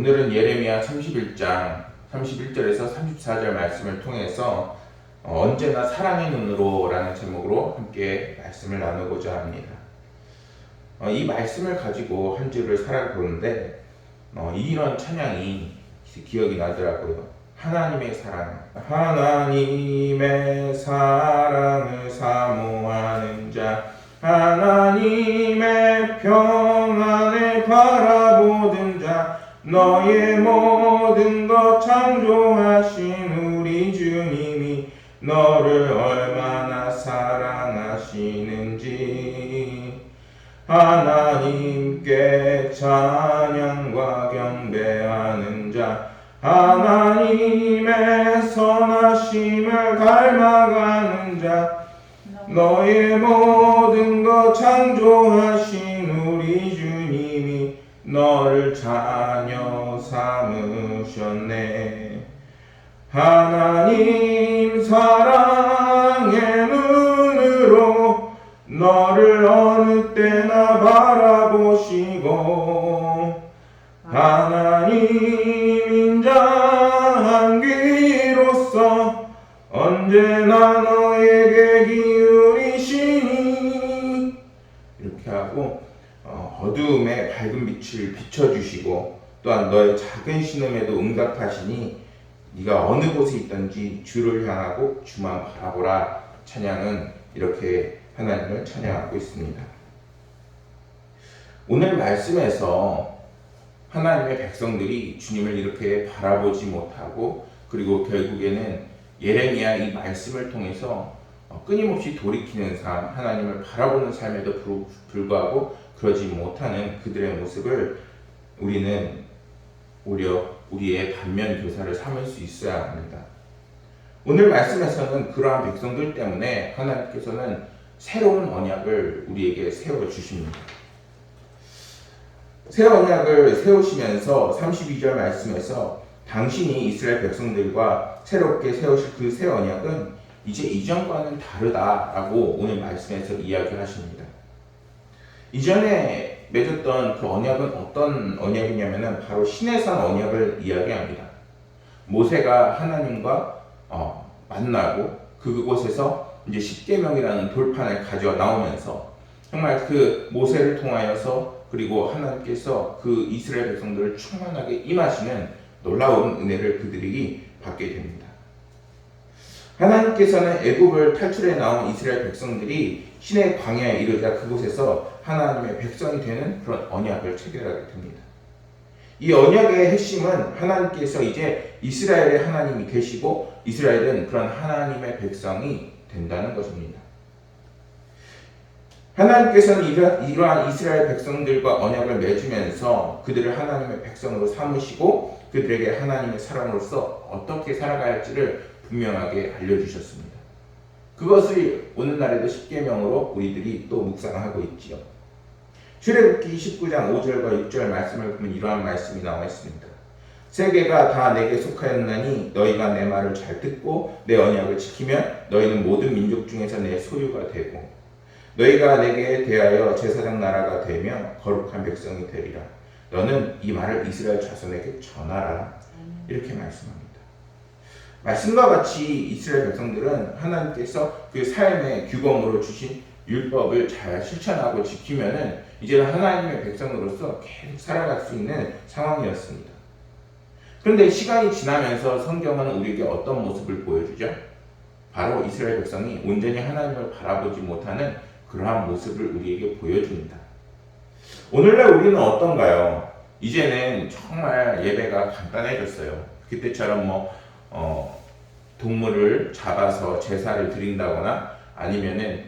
오늘은 예레미야 31장 31절에서 34절 말씀을 통해서 언제나 사랑의 눈으로 라는 제목으로 함께 말씀을 나누고자 합니다. 이 말씀을 가지고 한 주를 살아보는데 이런 찬양이 기억이 나더라고요. 하나님의 사랑을 사모하는 자, 하나님의 평안을 바라보던 자, 너의 모든 것 창조하신 우리 주님이 너를 얼마나 사랑하시는지, 하나님께 찬양과 경배하는 자, 하나님의 선하심을 닮아가는 자, 너의 모든 것 창조하신 우리 주님이 너를 자녀 삼으셨네. 하나님 사랑의 눈으로 너를 어느 때나 바라보시고, 하나님 인자한 귀로서 언제나 너에게 기울이시니, 이렇게 하고 어두움에 밝은 빛을 비춰주시고 또한 너의 작은 신음에도 응답하시니 네가 어느 곳에 있든지 주를 향하고 주만 바라보라. 찬양은 이렇게 하나님을 찬양하고 있습니다. 오늘 말씀에서 하나님의 백성들이 주님을 이렇게 바라보지 못하고, 그리고 결국에는 예레미야 이 말씀을 통해서 끊임없이 돌이키는 삶, 하나님을 바라보는 삶에도 불구하고 그러지 못하는 그들의 모습을 우리는 오히려 우리의 반면 교사를 삼을 수 있어야 합니다. 오늘 말씀에서는 그러한 백성들 때문에 하나님께서는 새로운 언약을 우리에게 세워주십니다. 새 언약을 세우시면서 32절 말씀에서 당신이 이스라엘 백성들과 새롭게 세우실 그 새 언약은 이제 이전과는 다르다라고 오늘 말씀에서 이야기하십니다. 이전에 맺었던 그 언약은 어떤 언약이냐면은 바로 시내산 언약을 이야기합니다. 모세가 하나님과 만나고 그곳에서 이제 십계명이라는 돌판을 가져 나오면서 정말 그 모세를 통하여서, 그리고 하나님께서 그 이스라엘 백성들을 충만하게 임하시는 놀라운 은혜를 그들이 받게 됩니다. 하나님께서는 애굽을 탈출해 나온 이스라엘 백성들이 시내 광야에 이르자 그곳에서 하나님의 백성이 되는 그런 언약을 체결하게 됩니다. 이 언약의 핵심은 하나님께서 이제 이스라엘의 하나님이 되시고 이스라엘은 그런 하나님의 백성이 된다는 것입니다. 하나님께서는 이러한 이스라엘 백성들과 언약을 맺으면서 그들을 하나님의 백성으로 삼으시고 그들에게 하나님의 사람으로서 어떻게 살아가야 할지를 분명하게 알려주셨습니다. 그것을 오늘날에도 십계명으로 우리들이 또 묵상하고 있지요. 출애굽기 19장 5절과 6절 말씀을 보면 이러한 말씀이 나와 있습니다. 세계가 다 내게 속하였나니 너희가 내 말을 잘 듣고 내 언약을 지키면 너희는 모든 민족 중에서 내 소유가 되고 너희가 내게 대하여 제사장 나라가 되며 거룩한 백성이 되리라. 너는 이 말을 이스라엘 자손에게 전하라. 이렇게 말씀합니다. 말씀과 같이 이스라엘 백성들은 하나님께서 그 삶의 규범으로 주신 율법을 잘 실천하고 지키면은 이제는 하나님의 백성으로서 계속 살아갈 수 있는 상황이었습니다. 그런데 시간이 지나면서 성경은 우리에게 어떤 모습을 보여주죠? 바로 이스라엘 백성이 온전히 하나님을 바라보지 못하는 그러한 모습을 우리에게 보여줍니다. 오늘날 우리는 어떤가요? 이제는 정말 예배가 간단해졌어요. 그때처럼 동물을 잡아서 제사를 드린다거나 아니면은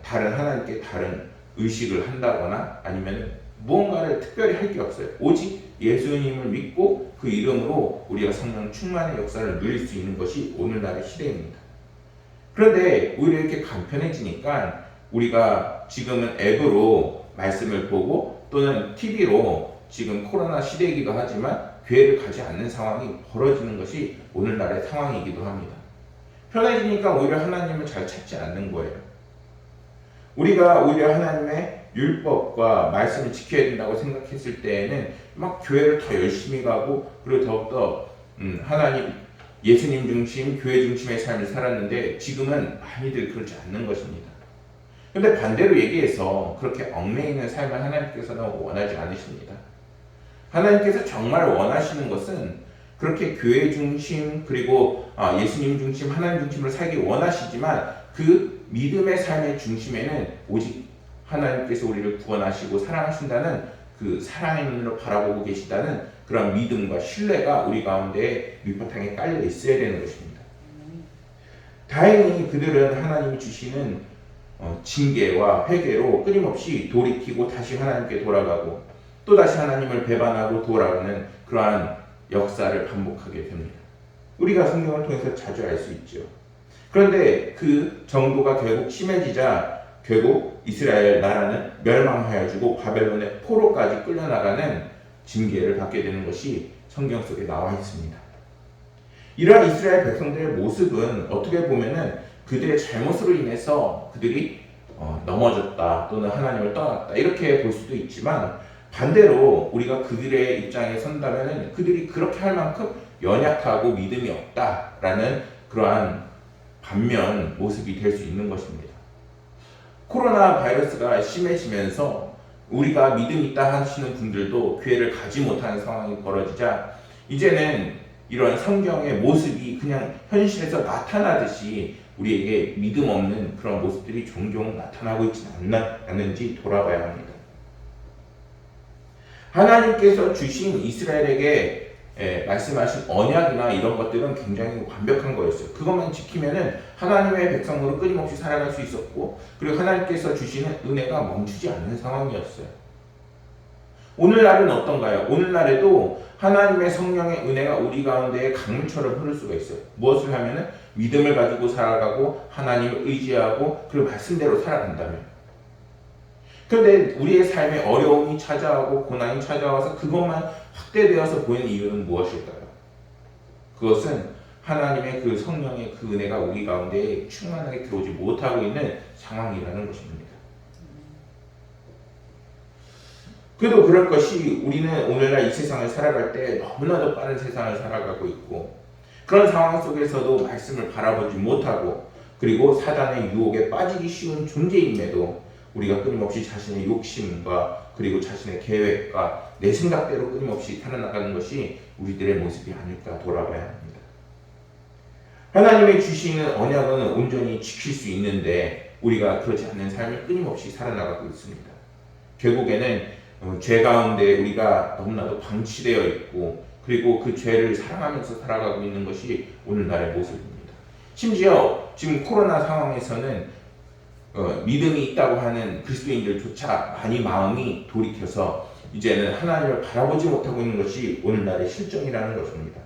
다른 하나님께 다른 의식을 한다거나 아니면은 무언가를 특별히 할 게 없어요. 오직 예수님을 믿고 그 이름으로 우리가 성령 충만의 역사를 누릴 수 있는 것이 오늘날의 시대입니다. 그런데 오히려 이렇게 간편해지니까 우리가 지금은 앱으로 말씀을 보고 또는 TV로 지금 코로나 시대이기도 하지만 교회를 가지 않는 상황이 벌어지는 것이 오늘날의 상황이기도 합니다. 편해지니까 오히려 하나님을 잘 찾지 않는 거예요. 우리가 오히려 하나님의 율법과 말씀을 지켜야 된다고 생각했을 때에는 막 교회를 더 열심히 가고 그리고 더욱더 하나님 예수님 중심, 교회 중심의 삶을 살았는데 지금은 많이들 그렇지 않는 것입니다. 근데 반대로 얘기해서 그렇게 얽매이는 삶을 하나님께서는 원하지 않으십니다. 하나님께서 정말 원하시는 것은 그렇게 교회 중심 그리고 예수님 중심, 하나님 중심으로 살기 원하시지만 그 믿음의 삶의 중심에는 오직 하나님께서 우리를 구원하시고 사랑하신다는 그 사랑의 눈으로 바라보고 계시다는 그런 믿음과 신뢰가 우리 가운데 밑바탕에 깔려 있어야 되는 것입니다. 다행히 그들은 하나님이 주시는 징계와 회개로 끊임없이 돌이키고 다시 하나님께 돌아가고 또다시 하나님을 배반하고 돌아가는 그러한 역사를 반복하게 됩니다. 우리가 성경을 통해서 자주 알 수 있죠. 그런데 그 정도가 결국 심해지자 결국 이스라엘 나라는 멸망하여지고 바벨론의 포로까지 끌려나가는 징계를 받게 되는 것이 성경 속에 나와 있습니다. 이러한 이스라엘 백성들의 모습은 어떻게 보면은 그들의 잘못으로 인해서 그들이 넘어졌다 또는 하나님을 떠났다 이렇게 볼 수도 있지만 반대로 우리가 그들의 입장에 선다면 그들이 그렇게 할 만큼 연약하고 믿음이 없다라는 그러한 반면 모습이 될 수 있는 것입니다. 코로나 바이러스가 심해지면서 우리가 믿음 있다 하시는 분들도 교회를 가지 못하는 상황이 벌어지자 이제는 이런 성경의 모습이 그냥 현실에서 나타나듯이 우리에게 믿음 없는 그런 모습들이 종종 나타나고 있지 않는지 돌아봐야 합니다. 하나님께서 주신 이스라엘에게 말씀하신 언약이나 이런 것들은 굉장히 완벽한 거였어요. 그것만 지키면은 하나님의 백성으로 끊임없이 살아갈 수 있었고 그리고 하나님께서 주시는 은혜가 멈추지 않는 상황이었어요. 오늘날은 어떤가요? 오늘날에도 하나님의 성령의 은혜가 우리 가운데 강물처럼 흐를 수가 있어요. 무엇을 하면은 믿음을 가지고 살아가고 하나님을 의지하고 그리고 말씀대로 살아간다면. 그런데 우리의 삶에 어려움이 찾아오고 고난이 찾아와서 그것만 확대되어서 보이는 이유는 무엇일까요? 그것은 하나님의 그 성령의 그 은혜가 우리 가운데 충만하게 들어오지 못하고 있는 상황이라는 것입니다. 그래도 그럴 것이 우리는 오늘날 이 세상을 살아갈 때 너무나도 빠른 세상을 살아가고 있고 그런 상황 속에서도 말씀을 바라보지 못하고 그리고 사단의 유혹에 빠지기 쉬운 존재임에도 우리가 끊임없이 자신의 욕심과 그리고 자신의 계획과 내 생각대로 끊임없이 살아나가는 것이 우리들의 모습이 아닐까 돌아봐야 합니다. 하나님의 주시는 언약은 온전히 지킬 수 있는데 우리가 그렇지 않는 삶을 끊임없이 살아나가고 있습니다. 결국에는 죄 가운데 우리가 너무나도 방치되어 있고 그리고 그 죄를 사랑하면서 살아가고 있는 것이 오늘날의 모습입니다. 심지어 지금 코로나 상황에서는 믿음이 있다고 하는 그리스도인들조차 많이 마음이 돌이켜서 이제는 하나님을 바라보지 못하고 있는 것이 오늘날의 실정이라는 것입니다.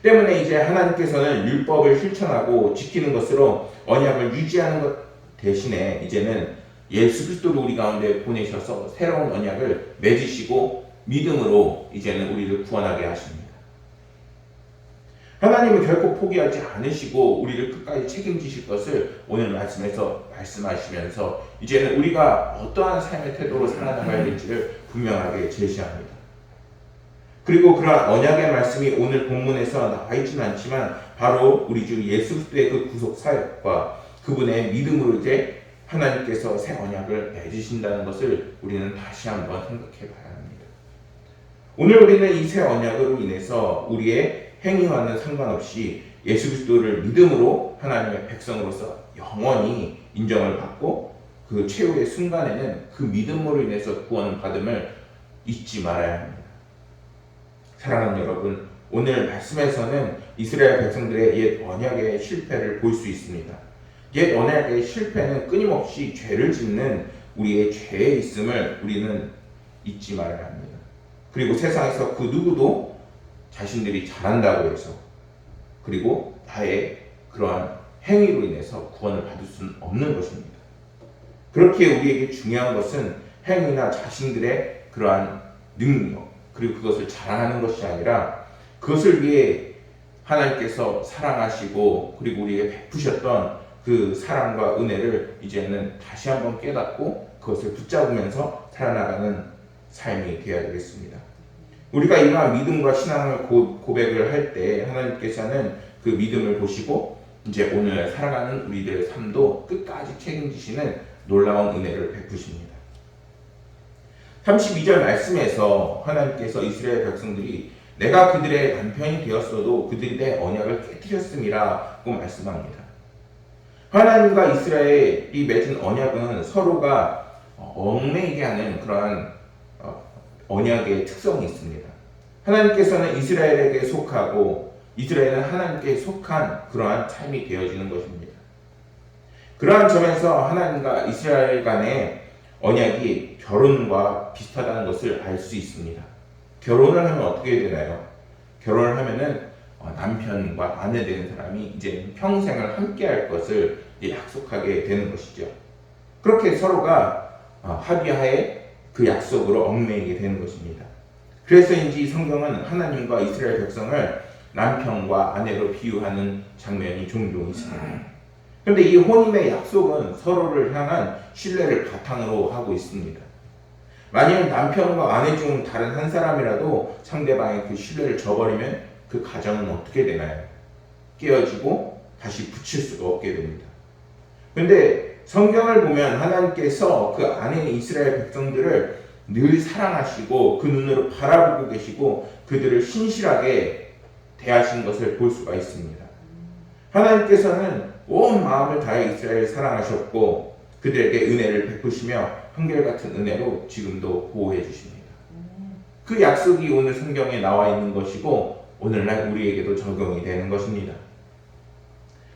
때문에 이제 하나님께서는 율법을 실천하고 지키는 것으로 언약을 유지하는 것 대신에 이제는 예수 그리스도를 우리 가운데 보내셔서 새로운 언약을 맺으시고 믿음으로 이제는 우리를 구원하게 하십니다. 하나님은 결코 포기하지 않으시고 우리를 끝까지 책임지실 것을 오늘 말씀에서 말씀하시면서 이제는 우리가 어떠한 삶의 태도로 살아나가야 될지를 분명하게 제시합니다. 그리고 그러한 언약의 말씀이 오늘 본문에서 나와 있지는 않지만 바로 우리 주 예수 그리스도의 그 구속 사역과 그분의 믿음으로 이제 하나님께서 새 언약을 맺으신다는 것을 우리는 다시 한번 생각해 봐야 합니다. 오늘 우리는 이 새 언약으로 인해서 우리의 행위와는 상관없이 예수 그리스도를 믿음으로 하나님의 백성으로서 영원히 인정을 받고 그 최후의 순간에는 그 믿음으로 인해서 구원을 받음을 잊지 말아야 합니다. 사랑하는 여러분, 오늘 말씀에서는 이스라엘 백성들의 옛 언약의 실패를 볼 수 있습니다. 옛 언약의 실패는 끊임없이 죄를 짓는 우리의 죄에 있음을 우리는 잊지 말아야 합니다. 그리고 세상에서 그 누구도 자신들이 잘한다고 해서 그리고 나의 그러한 행위로 인해서 구원을 받을 수는 없는 것입니다. 그렇게 우리에게 중요한 것은 행위나 자신들의 그러한 능력 그리고 그것을 자랑하는 것이 아니라 그것을 위해 하나님께서 사랑하시고 그리고 우리에게 베푸셨던 그 사랑과 은혜를 이제는 다시 한번 깨닫고 그것을 붙잡으면서 살아나가는 삶이 되어야 되겠습니다. 우리가 이러한 믿음과 신앙을 고백을 할 때 하나님께서는 그 믿음을 보시고 이제 오늘 살아가는 우리들의 삶도 끝까지 책임지시는 놀라운 은혜를 베푸십니다. 32절 말씀에서 하나님께서 이스라엘 백성들이 내가 그들의 남편이 되었어도 그들이 내 언약을 깨뜨렸음이라고 말씀합니다. 하나님과 이스라엘이 맺은 언약은 서로가 얽매이게 하는 그러한 언약의 특성이 있습니다. 하나님께서는 이스라엘에게 속하고 이스라엘은 하나님께 속한 그러한 삶이 되어지는 것입니다. 그러한 점에서 하나님과 이스라엘 간의 언약이 결혼과 비슷하다는 것을 알 수 있습니다. 결혼을 하면 어떻게 되나요? 결혼을 하면은 남편과 아내 되는 사람이 이제 평생을 함께 할 것을 약속하게 되는 것이죠. 그렇게 서로가 합의하에 그 약속으로 얽매이게 되는 것입니다. 그래서인지 성경은 하나님과 이스라엘 백성을 남편과 아내로 비유하는 장면이 종종 있습니다. 그런데 이 혼인의 약속은 서로를 향한 신뢰를 바탕으로 하고 있습니다. 만일 남편과 아내 중 다른 한 사람이라도 상대방의 그 신뢰를 저버리면 그 가정은 어떻게 되나요? 깨어지고 다시 붙일 수가 없게 됩니다. 그런데 성경을 보면 하나님께서 그 안에 이스라엘 백성들을 늘 사랑하시고 그 눈으로 바라보고 계시고 그들을 신실하게 대하신 것을 볼 수가 있습니다. 하나님께서는 온 마음을 다해 이스라엘을 사랑하셨고 그들에게 은혜를 베푸시며 한결같은 은혜로 지금도 보호해 주십니다. 그 약속이 오늘 성경에 나와 있는 것이고 오늘날 우리에게도 적용이 되는 것입니다.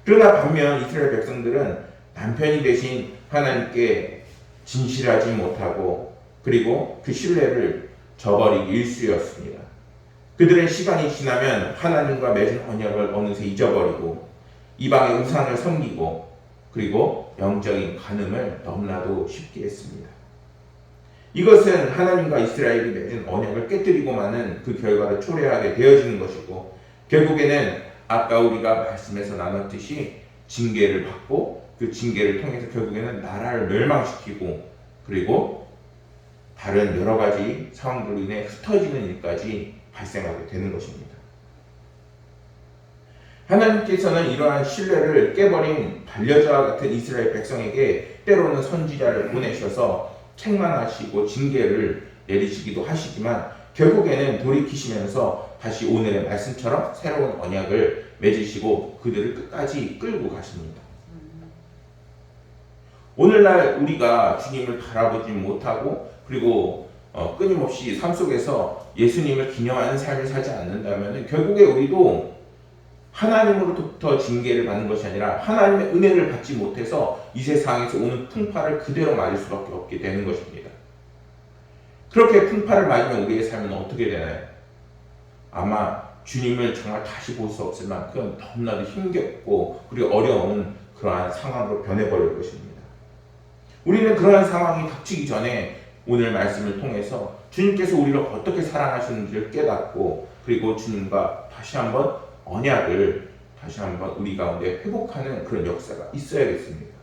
그러나 반면 이스라엘 백성들은 남편이 되신 하나님께 진실하지 못하고 그리고 그 신뢰를 저버리기 일쑤였습니다. 그들은 시간이 지나면 하나님과 맺은 언약을 어느새 잊어버리고 이방의 우상을 섬기고 그리고 영적인 간음을 너무나도 쉽게 했습니다. 이것은 하나님과 이스라엘이 맺은 언약을 깨뜨리고 마는 그 결과를 초래하게 되어지는 것이고 결국에는 아까 우리가 말씀에서 나눴듯이 징계를 받고 그 징계를 통해서 결국에는 나라를 멸망시키고 그리고 다른 여러 가지 상황들로 인해 흩어지는 일까지 발생하게 되는 것입니다. 하나님께서는 이러한 신뢰를 깨버린 반려자와 같은 이스라엘 백성에게 때로는 선지자를 보내셔서 책망하시고 징계를 내리시기도 하시지만 결국에는 돌이키시면서 다시 오늘의 말씀처럼 새로운 언약을 맺으시고 그들을 끝까지 끌고 가십니다. 오늘날 우리가 주님을 바라보지 못하고 그리고 끊임없이 삶 속에서 예수님을 기념하는 삶을 살지 않는다면 결국에 우리도 하나님으로부터 징계를 받는 것이 아니라 하나님의 은혜를 받지 못해서 이 세상에서 오는 풍파를 그대로 맞을 수밖에 없게 되는 것입니다. 그렇게 풍파를 맞으면 우리의 삶은 어떻게 되나요? 아마 주님을 정말 다시 볼 수 없을 만큼 너무나도 힘겹고 그리고 어려운 그러한 상황으로 변해버릴 것입니다. 우리는 그러한 상황이 닥치기 전에 오늘 말씀을 통해서 주님께서 우리를 어떻게 사랑하시는지를 깨닫고 그리고 주님과 다시 한번 언약을 다시 한번 우리 가운데 회복하는 그런 역사가 있어야겠습니다.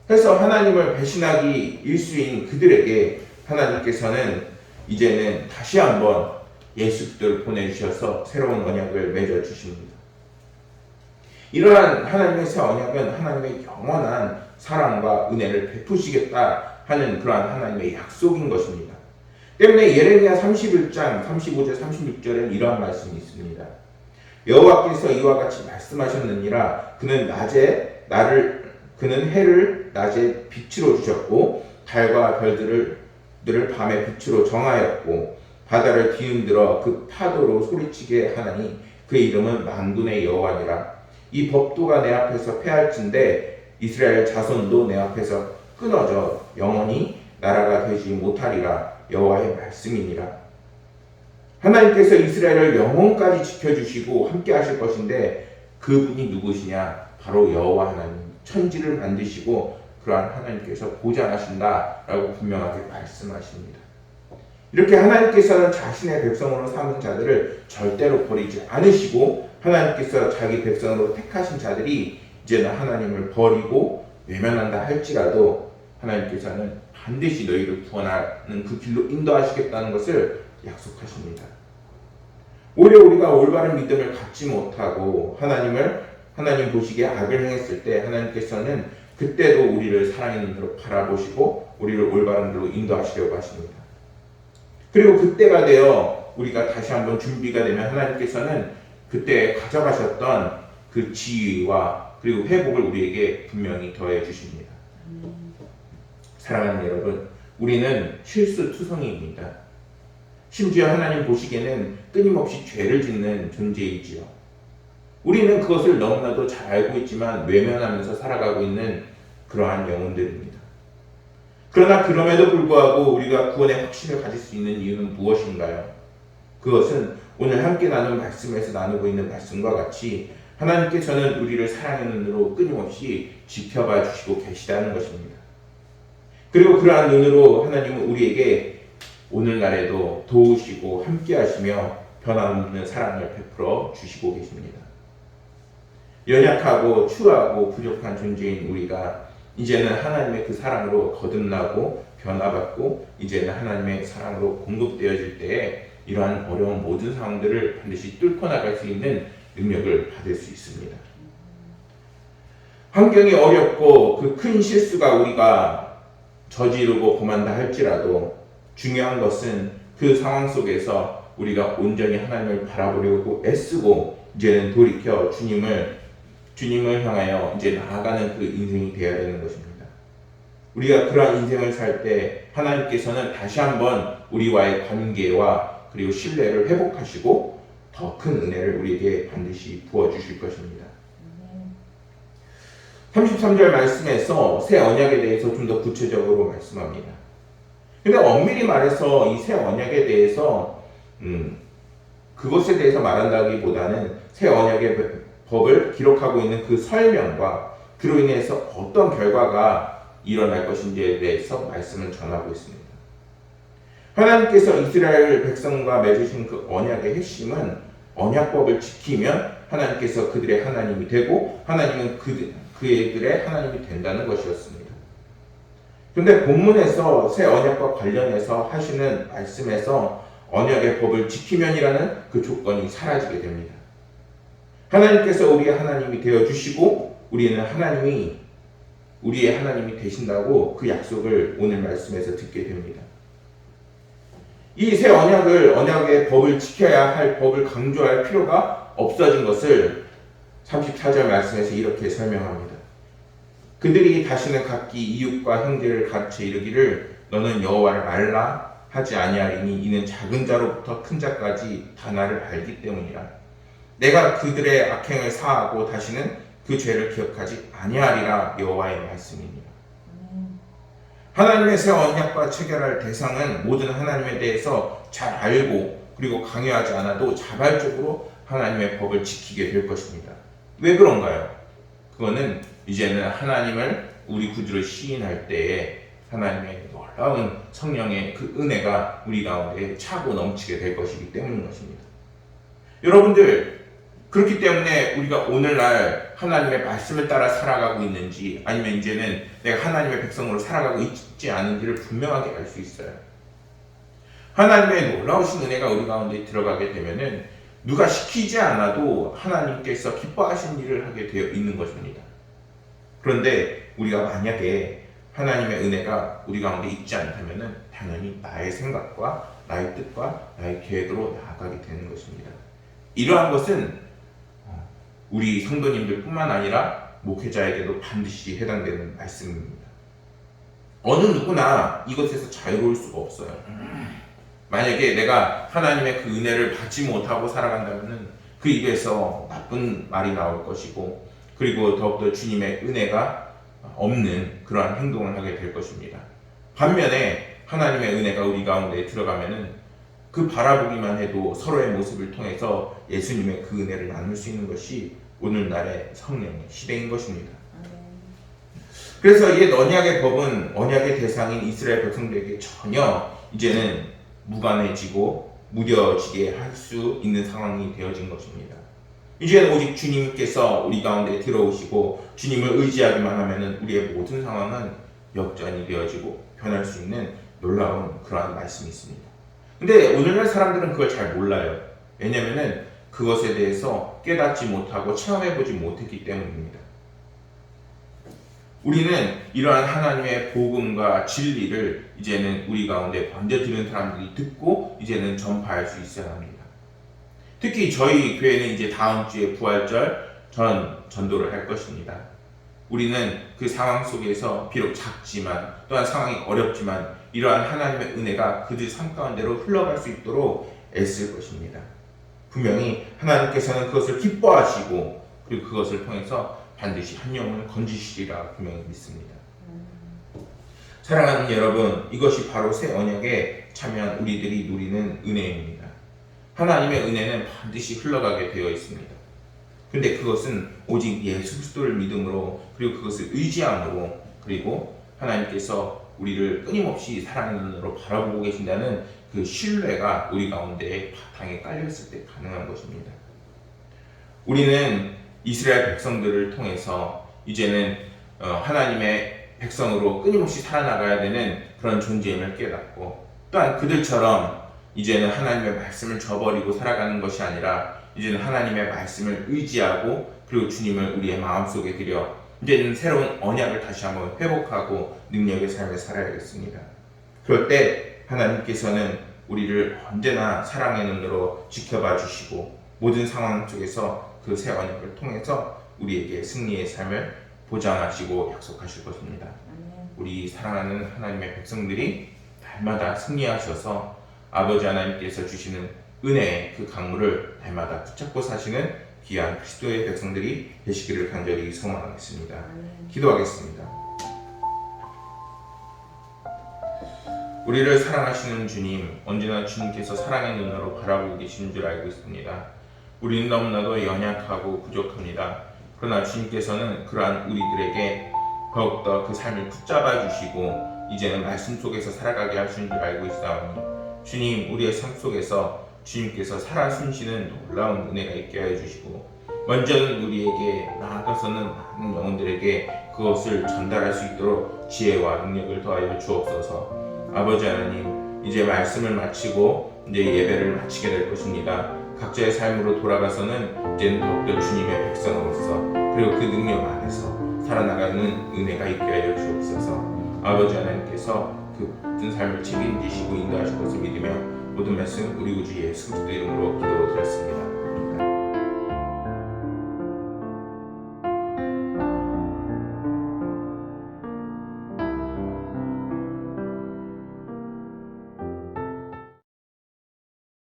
그래서 하나님을 배신하기 일수인 그들에게 하나님께서는 이제는 다시 한번 예수 그리스도를 보내주셔서 새로운 언약을 맺어주십니다. 이러한 하나님의 새 언약은 하나님의 영원한 사랑과 은혜를 베푸시겠다 하는 그러한 하나님의 약속인 것입니다. 때문에 예레미야 31장 35절 36절에는 이러한 말씀이 있습니다. 여호와께서 이와 같이 말씀하셨느니라 그는 해를 낮에 빛으로 주셨고 달과 별들을 밤의 빛으로 정하였고 바다를 뒤흔들어 그 파도로 소리치게 하나니 그의 이름은 만군의 여호와니라. 이 법도가 내 앞에서 패할진대 이스라엘 자손도 내 앞에서 끊어져 영원히 나라가 되지 못하리라. 여호와의 말씀이니라. 하나님께서 이스라엘을 영원까지 지켜주시고 함께 하실 것인데 그분이 누구시냐? 바로 여호와 하나님, 천지를 만드시고 그러한 하나님께서 보장하신다라고 분명하게 말씀하십니다. 이렇게 하나님께서는 자신의 백성으로 삼은 자들을 절대로 버리지 않으시고 하나님께서 자기 백성으로 택하신 자들이 이제는 하나님을 버리고 외면한다 할지라도 하나님께서는 반드시 너희를 구원하는 그 길로 인도하시겠다는 것을 약속하십니다. 오히려 우리가 올바른 믿음을 갖지 못하고 하나님 보시기에 악을 행했을 때 하나님께서는 그때도 우리를 사랑의 눈으로 바라보시고 우리를 올바른 길로 인도하시려고 하십니다. 그리고 그때가 되어 우리가 다시 한번 준비가 되면 하나님께서는 그때 가져가셨던 그 지위와 그리고 회복을 우리에게 분명히 더해 주십니다. 사랑하는 여러분, 우리는 실수투성이입니다. 심지어 하나님 보시기에는 끊임없이 죄를 짓는 존재이지요. 우리는 그것을 너무나도 잘 알고 있지만 외면하면서 살아가고 있는 그러한 영혼들입니다. 그러나 그럼에도 불구하고 우리가 구원의 확신을 가질 수 있는 이유는 무엇인가요? 그것은 오늘 함께 나눈 말씀에서 나누고 있는 말씀과 같이 하나님께서는 우리를 사랑의 눈으로 끊임없이 지켜봐 주시고 계시다는 것입니다. 그리고 그러한 눈으로 하나님은 우리에게 오늘날에도 도우시고 함께 하시며 변함없는 사랑을 베풀어 주시고 계십니다. 연약하고 추하고 부족한 존재인 우리가 이제는 하나님의 그 사랑으로 거듭나고 변화받고 이제는 하나님의 사랑으로 공급되어질 때에 이러한 어려운 모든 상황들을 반드시 뚫고 나갈 수 있는 능력을 받을 수 있습니다. 환경이 어렵고 그 큰 실수가 우리가 저지르고 범한다 할지라도 중요한 것은 그 상황 속에서 우리가 온전히 하나님을 바라보려고 애쓰고 이제는 돌이켜 주님을 향하여 이제 나아가는 그 인생이 되어야 되는 것입니다. 우리가 그러한 인생을 살 때 하나님께서는 다시 한번 우리와의 관계와 그리고 신뢰를 회복하시고 더 큰 은혜를 우리에게 반드시 부어주실 것입니다. 33절 말씀에서 새 언약에 대해서 좀 더 구체적으로 말씀합니다. 근데 엄밀히 말해서 이 새 언약에 대해서 그것에 대해서 말한다기보다는 새 언약의 법을 기록하고 있는 그 설명과 그로 인해서 어떤 결과가 일어날 것인지에 대해서 말씀을 전하고 있습니다. 하나님께서 이스라엘 백성과 맺으신 그 언약의 핵심은 언약법을 지키면 하나님께서 그들의 하나님이 되고 하나님은 그들의 하나님이 된다는 것이었습니다. 그런데 본문에서 새 언약과 관련해서 하시는 말씀에서 언약의 법을 지키면이라는 그 조건이 사라지게 됩니다. 하나님께서 우리의 하나님이 되어주시고 우리는 우리의 하나님이 되신다고 그 약속을 오늘 말씀에서 듣게 됩니다. 이 새 언약의 법을 지켜야 할 법을 강조할 필요가 없어진 것을 34절 말씀에서 이렇게 설명합니다. 그들이 다시는 각기 이웃과 형제를 가르쳐 이르기를 너는 여호와를 알라 하지 아니하리니 이는 작은 자로부터 큰 자까지 다 나를 알기 때문이라. 내가 그들의 악행을 사하고 다시는 그 죄를 기억하지 아니하리라 여호와의 말씀이니라. 하나님의 새 언약과 체결할 대상은 모든 하나님에 대해서 잘 알고 그리고 강요하지 않아도 자발적으로 하나님의 법을 지키게 될 것입니다. 왜 그런가요? 그거는 이제는 하나님을 우리 구주로 시인할 때에 하나님의 놀라운 성령의 그 은혜가 우리 가운데 차고 넘치게 될 것이기 때문인 것입니다. 여러분들, 그렇기 때문에 우리가 오늘날 하나님의 말씀을 따라 살아가고 있는지 아니면 이제는 내가 하나님의 백성으로 살아가고 있지 않은지를 분명하게 알 수 있어요. 하나님의 놀라우신 은혜가 우리 가운데 들어가게 되면은 누가 시키지 않아도 하나님께서 기뻐하신 일을 하게 되어 있는 것입니다. 그런데 우리가 만약에 하나님의 은혜가 우리 가운데 있지 않다면은 당연히 나의 생각과 나의 뜻과 나의 계획으로 나아가게 되는 것입니다. 이러한 것은 우리 성도님들 뿐만 아니라 목회자에게도 반드시 해당되는 말씀입니다. 어느 누구나 이것에서 자유로울 수가 없어요. 만약에 내가 하나님의 그 은혜를 받지 못하고 살아간다면 그 입에서 나쁜 말이 나올 것이고 그리고 더욱더 주님의 은혜가 없는 그러한 행동을 하게 될 것입니다. 반면에 하나님의 은혜가 우리 가운데 들어가면은 그 바라보기만 해도 서로의 모습을 통해서 예수님의 그 은혜를 나눌 수 있는 것이 오늘날의 성령의 시대인 것입니다. 그래서 옛 언약의 법은 언약의 대상인 이스라엘 백성들에게 전혀 이제는 무관해지고 무뎌지게 할 수 있는 상황이 되어진 것입니다. 이제는 오직 주님께서 우리 가운데 들어오시고 주님을 의지하기만 하면은 우리의 모든 상황은 역전이 되어지고 변할 수 있는 놀라운 그러한 말씀이 있습니다. 근데 오늘날 사람들은 그걸 잘 몰라요. 왜냐면은 그것에 대해서 깨닫지 못하고 체험해보지 못했기 때문입니다. 우리는 이러한 하나님의 복음과 진리를 이제는 우리 가운데 먼저 들은 사람들이 듣고 이제는 전파할 수 있어야 합니다. 특히 저희 교회는 이제 다음 주에 부활절 전도를 할 것입니다. 우리는 그 상황 속에서 비록 작지만 또한 상황이 어렵지만 이러한 하나님의 은혜가 그들 삶 가운데로 흘러갈 수 있도록 애쓸 것입니다. 분명히 하나님께서는 그것을 기뻐하시고 그리고 그것을 통해서 반드시 한 영혼을 건지시리라 분명히 믿습니다. 사랑하는 여러분, 이것이 바로 새 언약에 참여한 우리들이 누리는 은혜입니다. 하나님의 은혜는 반드시 흘러가게 되어 있습니다. 근데 그것은 오직 예수 그리스도를 믿음으로 그리고 그것을 의지함으로 그리고 하나님께서 우리를 끊임없이 사랑의 눈으로 바라보고 계신다는 그 신뢰가 우리 가운데 바탕에 깔렸을 때 가능한 것입니다. 우리는 이스라엘 백성들을 통해서 이제는 하나님의 백성으로 끊임없이 살아나가야 되는 그런 존재임을 깨닫고 또한 그들처럼 이제는 하나님의 말씀을 저버리고 살아가는 것이 아니라 이제는 하나님의 말씀을 의지하고 그리고 주님을 우리의 마음속에 들여 이제는 새로운 언약을 다시 한번 회복하고 능력의 삶을 살아야겠습니다. 그럴 때 하나님께서는 우리를 언제나 사랑의 눈으로 지켜봐 주시고 모든 상황 속에서 그 새 언약을 통해서 우리에게 승리의 삶을 보장하시고 약속하실 것입니다. 우리 사랑하는 하나님의 백성들이 날마다 승리하셔서 아버지 하나님께서 주시는 은혜의 그 강물을 날마다 붙잡고 사시는 귀한 그리스도의 백성들이 되시기를 간절히 소망하겠습니다. 기도하겠습니다. 우리를 사랑하시는 주님, 언제나 주님께서 사랑의 눈으로 바라보고 계시는 줄 알고 있습니다. 우리는 너무나도 연약하고 부족합니다. 그러나 주님께서는 그러한 우리들에게 더욱더 그 삶을 붙잡아 주시고 이제는 말씀 속에서 살아가게 하시는 줄 알고 있사오니 주님, 우리의 삶 속에서 주님께서 살아 숨쉬는 놀라운 은혜가 있게 하여 주시고 먼저는 우리에게 나아가서는 많은 영혼들에게 그것을 전달할 수 있도록 지혜와 능력을 더하여 주옵소서. 아버지 하나님, 이제 말씀을 마치고 이제 예배를 마치게 될 것입니다. 각자의 삶으로 돌아가서는 이제는 더욱더 주님의 백성으로서 그리고 그 능력 안에서 살아나가는 은혜가 있게 하여 주옵소서. 아버지 하나님께서 그 모든 삶을 책임지시고 인도하실 것을 믿으며 모든 말씀 우리 구주 예수 그리스도 이름으로 기도드렸습니다.